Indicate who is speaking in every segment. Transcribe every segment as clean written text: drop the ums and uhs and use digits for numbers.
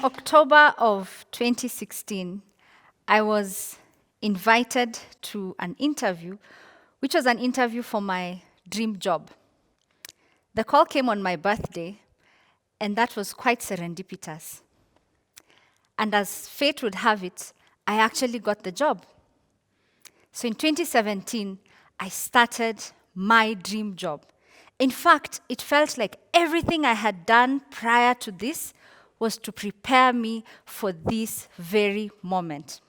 Speaker 1: October of 2016, I was invited to an interview, which was an interview for my dream job. The call came on my birthday, and that was quite serendipitous. And as fate would have it, I actually got the job. So in 2017, I started my dream job. In fact, it felt like everything I had done prior to this was to prepare me for this very moment.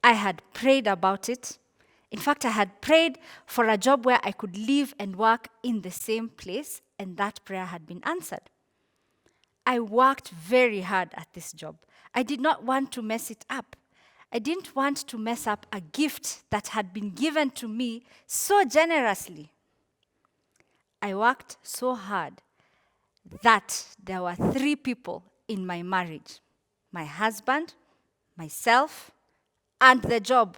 Speaker 1: I had prayed about it. In fact, I had prayed for a job where I could live and work in the same place, and that prayer had been answered. I worked very hard at this job. I did not want to mess it up. I didn't want to mess up a gift that had been given to me so generously. I worked so hard that there were 3 people in my marriage: my husband, myself, and the job.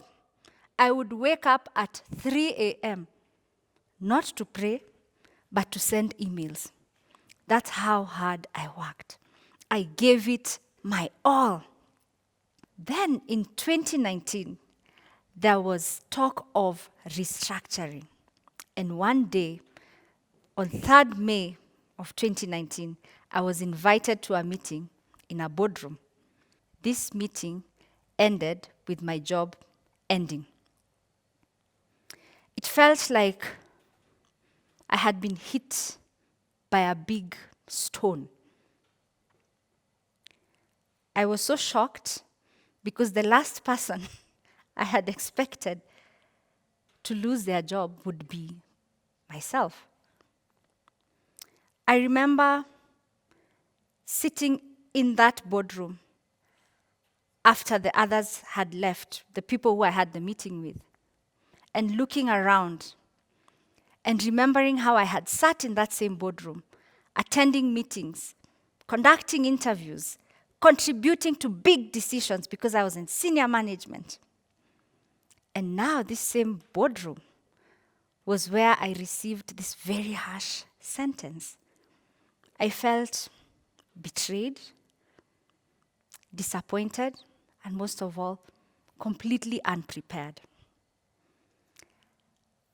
Speaker 1: I would wake up at 3 a.m., not to pray, but to send emails. That's how hard I worked. I gave it my all. Then in 2019, there was talk of restructuring. And one day, on 3rd May of 2019, I was invited to a meeting in a boardroom. This meeting ended with my job ending. It felt like I had been hit by a big stone. I was so shocked because the last person I had expected to lose their job would be myself. I remember sitting in that boardroom after the others had left, the people who I had the meeting with, and looking around and remembering how I had sat in that same boardroom, attending meetings, conducting interviews, contributing to big decisions because I was in senior management. And now this same boardroom was where I received this very harsh sentence. I felt betrayed, disappointed, and most of all, completely unprepared.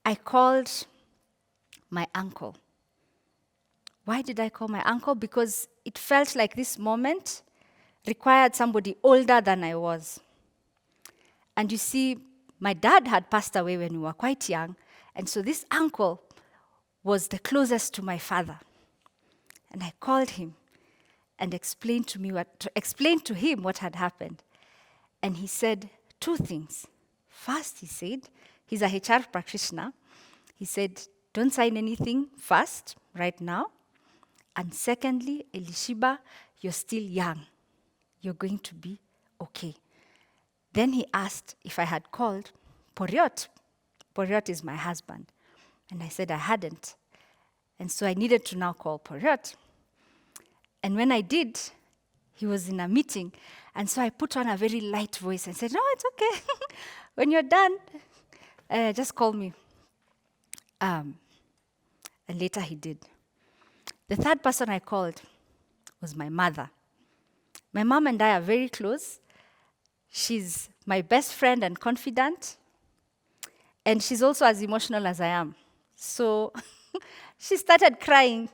Speaker 1: I called my uncle. Why did I call my uncle? Because it felt like this moment required somebody older than I was. And you see, my dad had passed away when we were quite young, and so this uncle was the closest to my father. And I called him and explained to him what had happened. And he said 2 things. First, he said, he's a HR practitioner. He said, don't sign anything first, right now. And secondly, Elishibah, you're still young. You're going to be okay. Then he asked if I had called Poriot. Poriot is my husband. And I said I hadn't. And so I needed to now call Poriot. And when I did, he was in a meeting. And so I put on a very light voice and said, no, it's okay. When you're done, just call me. And later he did. The 3rd person I called was my mother. My mom and I are very close. She's my best friend and confidant. And she's also as emotional as I am. So she started crying.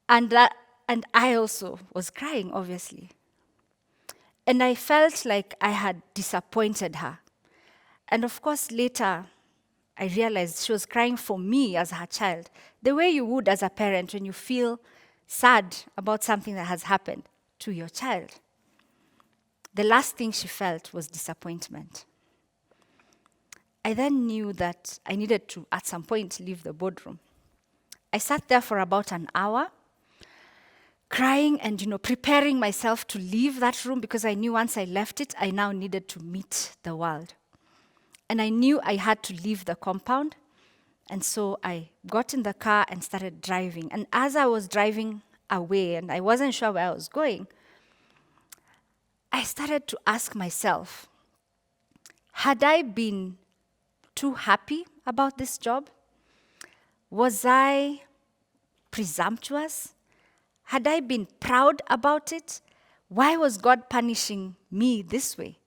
Speaker 1: And I also was crying, obviously. And I felt like I had disappointed her. And of course, later, I realized she was crying for me as her child, the way you would as a parent when you feel sad about something that has happened to your child. The last thing she felt was disappointment. I then knew that I needed to, at some point, leave the boardroom. I sat there for about an hour, crying and preparing myself to leave that room because I knew once I left it, I now needed to meet the world. And I knew I had to leave the compound. And so I got in the car and started driving. And as I was driving away, and I wasn't sure where I was going, I started to ask myself, had I been too happy about this job? Was I presumptuous? Had I been proud about it? Why was God punishing me this way?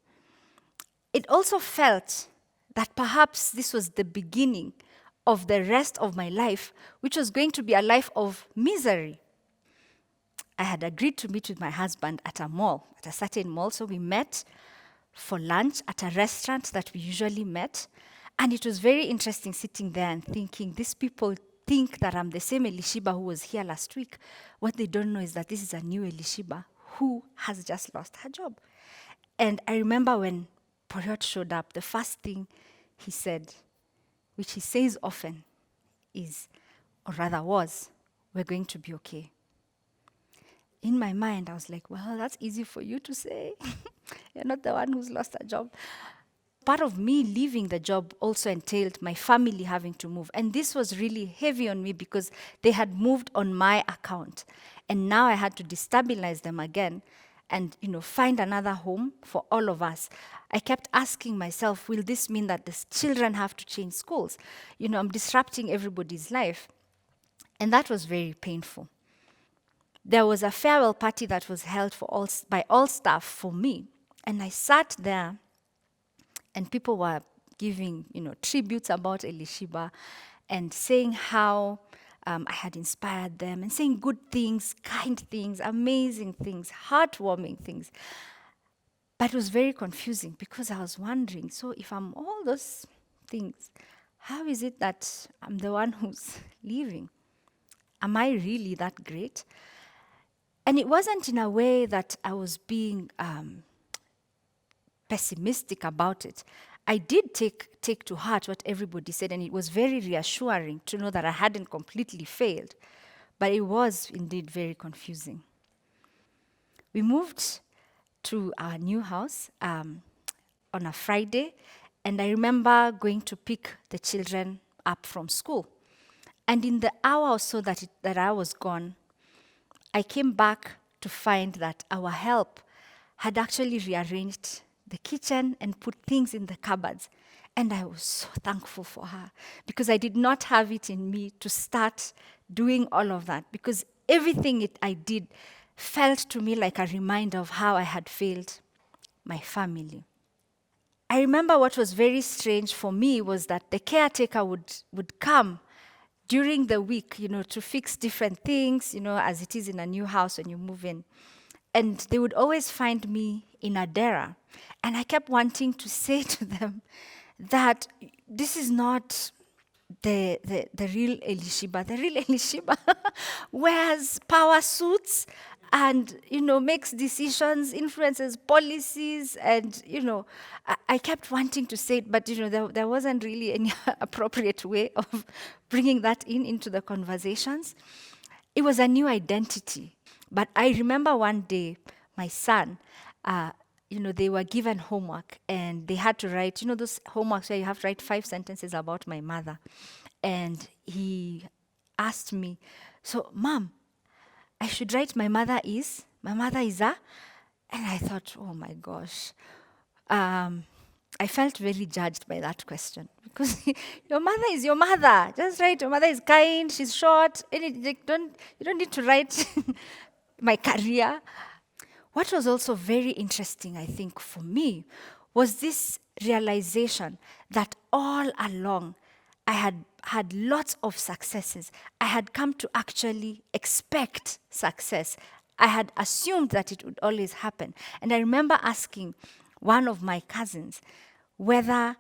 Speaker 1: It also felt that perhaps this was the beginning of the rest of my life, which was going to be a life of misery. I had agreed to meet with my husband at a mall, at a certain mall. So we met for lunch at a restaurant that we usually met. And it was very interesting sitting there and thinking, these people think that I'm the same Elishibah who was here last week. What they don't know is that this is a new Elishibah who has just lost her job. And I remember when Poriot showed up, the first thing he said, which he says often, is, or rather was, we're going to be okay. In my mind, I was like, well, that's easy for you to say. You're not the one who's lost a job. Part of me leaving the job also entailed my family having to move. And this was really heavy on me because they had moved on my account. And now I had to destabilize them again and find another home for all of us. I kept asking myself, will this mean that the children have to change schools? I'm disrupting everybody's life. And that was very painful. There was a farewell party that was held by all staff for me. And I sat there and people were giving, tributes about Elishibah and saying how I had inspired them and saying good things, kind things, amazing things, heartwarming things. But it was very confusing because I was wondering, so if I'm all those things, how is it that I'm the one who's leaving? Am I really that great? And it wasn't in a way that I was being pessimistic about it. I did take to heart what everybody said, and it was very reassuring to know that I hadn't completely failed. But it was indeed very confusing. We moved to our new house on a Friday, and I remember going to pick the children up from school. And in the hour or so that I was gone, I came back to find that our help had actually rearranged the kitchen and put things in the cupboards. And I was so thankful for her because I did not have it in me to start doing all of that because everything I did felt to me like a reminder of how I had failed my family. I remember what was very strange for me was that the caretaker would come during the week, to fix different things, as it is in a new house when you move in. And they would always find me in a dera. And I kept wanting to say to them that this is not the real Elishibah. The real Elishibah wears power suits and, makes decisions, influences policies. And, I kept wanting to say it, but, there wasn't really any appropriate way of bringing that into the conversations. It was a new identity. But I remember one day, my son, they were given homework and they had to write, those homeworks where you have to write 5 sentences about my mother. And he asked me, so, Mom, I should write my mother is a? And I thought, oh my gosh. I felt very judged by that question because your mother is your mother. Just write your mother is kind, she's short. You don't need to write my career. What was also very interesting, I think, for me was this realization that all along I had had lots of successes. I had come to actually expect success. I had assumed that it would always happen. And I remember asking one of my cousins whether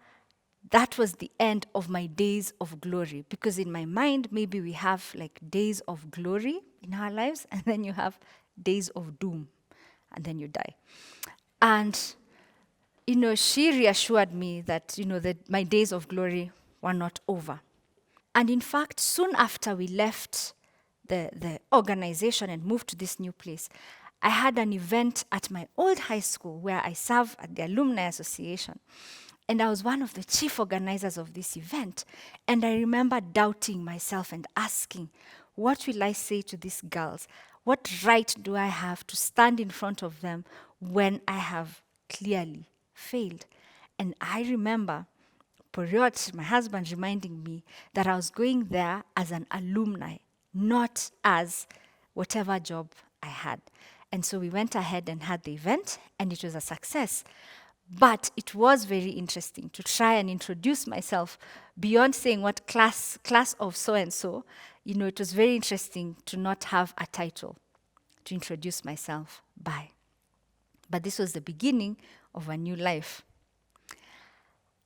Speaker 1: that was the end of my days of glory. Because in my mind, maybe we have like days of glory in our lives, and then you have days of doom, and then you die. And, she reassured me that, that my days of glory were not over. And in fact, soon after we left the organization and moved to this new place, I had an event at my old high school where I serve at the Alumni Association. And I was one of the chief organizers of this event. And I remember doubting myself and asking, what will I say to these girls? What right do I have to stand in front of them when I have clearly failed? And I remember Poriot, my husband, reminding me that I was going there as an alumni, not as whatever job I had. And so we went ahead and had the event, and it was a success. But it was very interesting to try and introduce myself beyond saying what class of so and so. It was very interesting to not have a title to introduce myself by. But this was the beginning of a new life.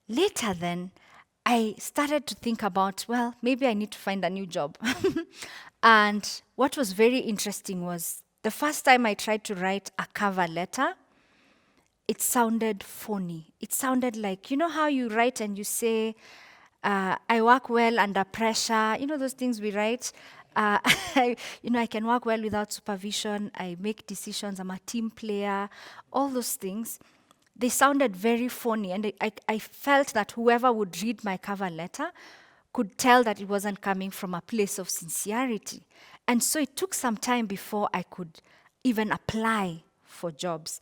Speaker 1: Later, then, I started to think about, well, maybe I need to find a new job. And what was very interesting was the first time I tried to write a cover letter, it sounded phony. It sounded like, how you write and you say, I work well under pressure. Those things we write. I can work well without supervision. I make decisions. I'm a team player. All those things, they sounded very phony. And I felt that whoever would read my cover letter could tell that it wasn't coming from a place of sincerity. And so it took some time before I could even apply for jobs.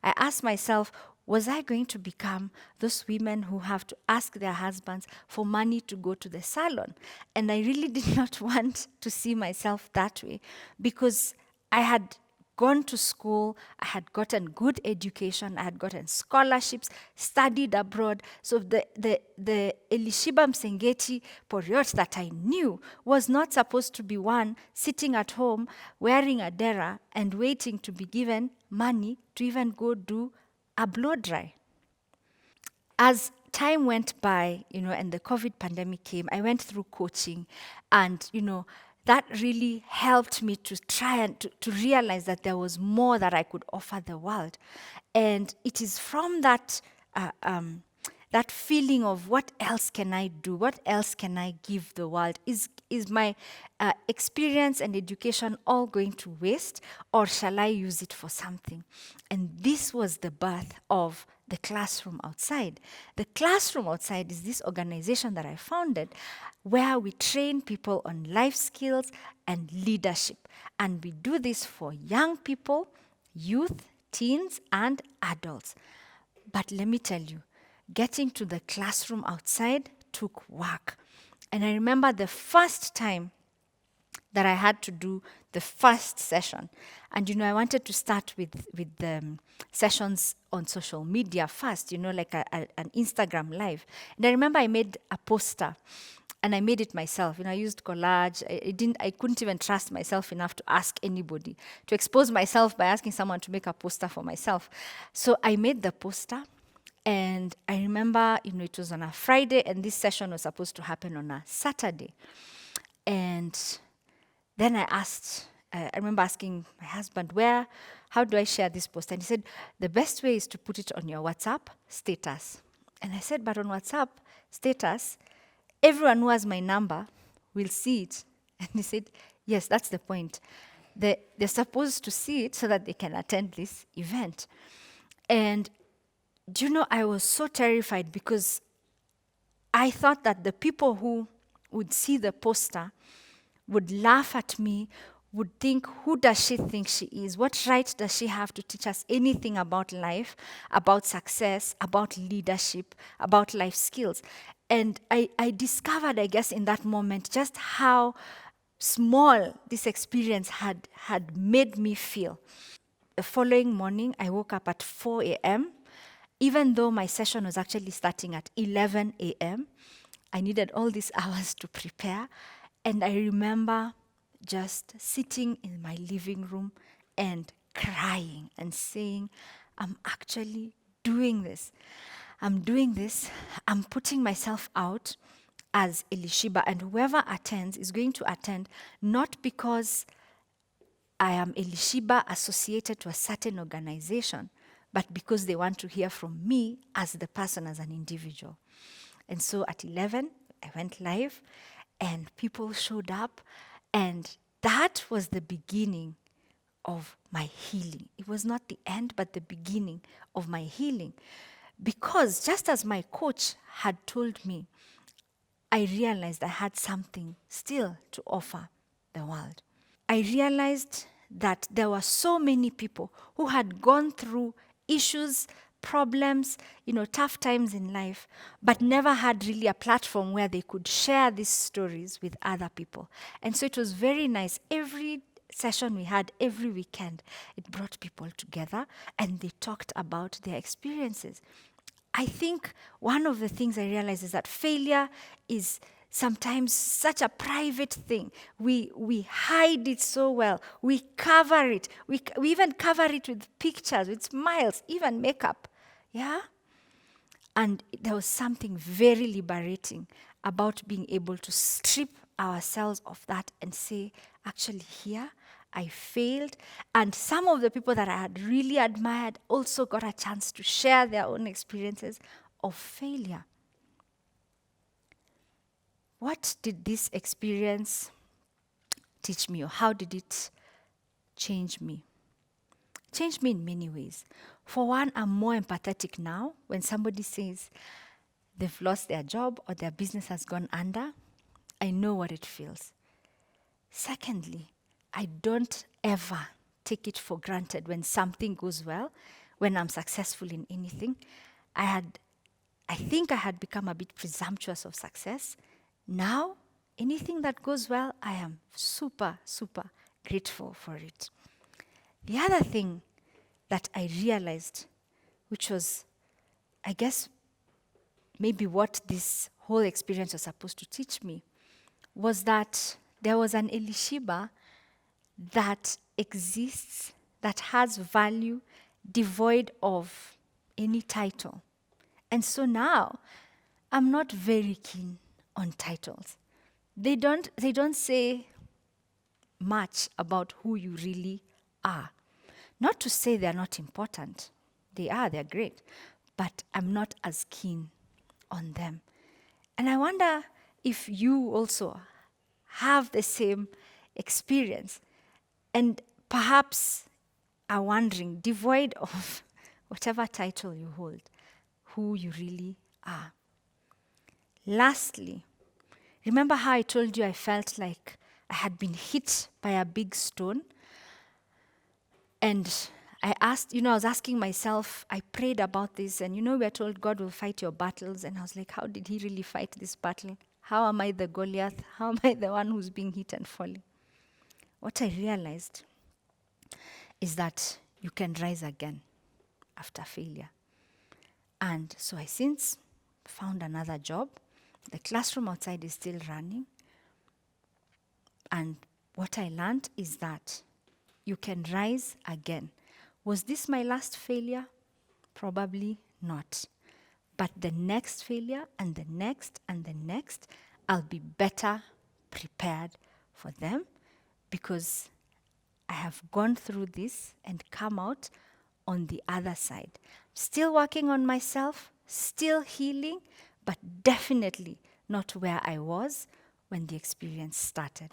Speaker 1: I asked myself, was I going to become those women who have to ask their husbands for money to go to the salon? And I really did not want to see myself that way, because I had gone to school, I had gotten good education, I had gotten scholarships, studied abroad. So the Elishibah Msengeti Poriot that I knew was not supposed to be one sitting at home wearing a dera and waiting to be given money to even go do a blow dry. As time went by, and the COVID pandemic came, I went through coaching, and, that really helped me to try and to realize that there was more that I could offer the world. And it is from that that feeling of what else can I do? What else can I give the world? Is my experience and education all going to waste, or shall I use it for something? And this was the birth of the classroom outside. The classroom outside is this organization that I founded where we train people on life skills and leadership. And we do this for young people, youth, teens, and adults. But let me tell you, getting to the classroom outside took work. And I remember the first time that I had to do the first session. And, I wanted to start with the sessions on social media first, like an Instagram live. And I remember I made a poster, and I made it myself. I used collage. I couldn't even trust myself enough to ask anybody, to expose myself by asking someone to make a poster for myself. So I made the poster. And I remember, it was on a Friday, and this session was supposed to happen on a Saturday. And then I remember asking my husband, how do I share this post? And he said, the best way is to put it on your WhatsApp status. And I said, but on WhatsApp status, everyone who has my number will see it. And he said, yes, that's the point. They're supposed to see it so that they can attend this event. And I was so terrified, because I thought that the people who would see the poster would laugh at me, would think, who does she think she is? What right does she have to teach us anything about life, about success, about leadership, about life skills? And I discovered, I guess, in that moment, just how small this experience had made me feel. The following morning, I woke up at 4 a.m., even though my session was actually starting at 11 a.m. I needed all these hours to prepare. And I remember just sitting in my living room and crying and saying, I'm actually doing this. I'm doing this. I'm putting myself out as Elishibah. And whoever attends is going to attend not because I am Elishibah associated to a certain organization, but because they want to hear from me as the person, as an individual. And so at 11, I went live, and people showed up, and that was the beginning of my healing. It was not the end, but the beginning of my healing. Because just as my coach had told me, I realized I had something still to offer the world. I realized that there were so many people who had gone through issues, problems, tough times in life, but never had really a platform where they could share these stories with other people. And so it was very nice. Every session we had every weekend, it brought people together and they talked about their experiences. I think one of the things I realized is that failure is sometimes such a private thing. We hide it so well. We cover it. We even cover it with pictures, with smiles, even makeup. Yeah? And there was something very liberating about being able to strip ourselves of that and say, actually, here, I failed. And some of the people that I had really admired also got a chance to share their own experiences of failure. What did this experience teach me, or how did it change me? Changed me in many ways. For one, I'm more empathetic now when somebody says they've lost their job or their business has gone under. I know what it feels. Secondly, I don't ever take it for granted when something goes well, when I'm successful in anything. I think I had become a bit presumptuous of success. Now, anything that goes well, I am super, super grateful for it. The other thing that I realized, which was, I guess, maybe what this whole experience was supposed to teach me, was that there was an Elishibah that exists, that has value, devoid of any title. And so now, I'm not very keen on titles. They don't say much about who you really are. Not to say they're not important. They're great. But I'm not as keen on them. And I wonder if you also have the same experience and perhaps are wondering, devoid of whatever title you hold, who you really are. Lastly, remember how I told you I felt like I had been hit by a big stone? And I was asking myself, I prayed about this, and we're told God will fight your battles. And I was like, how did he really fight this battle? How am I the Goliath? How am I the one who's being hit and falling? What I realized is that you can rise again after failure. And so I since found another job. The classroom outside is still running. And what I learned is that you can rise again. Was this my last failure? Probably not. But the next failure and the next and the next, I'll be better prepared for them because I have gone through this and come out on the other side. Still working on myself, still healing, but definitely not where I was when the experience started.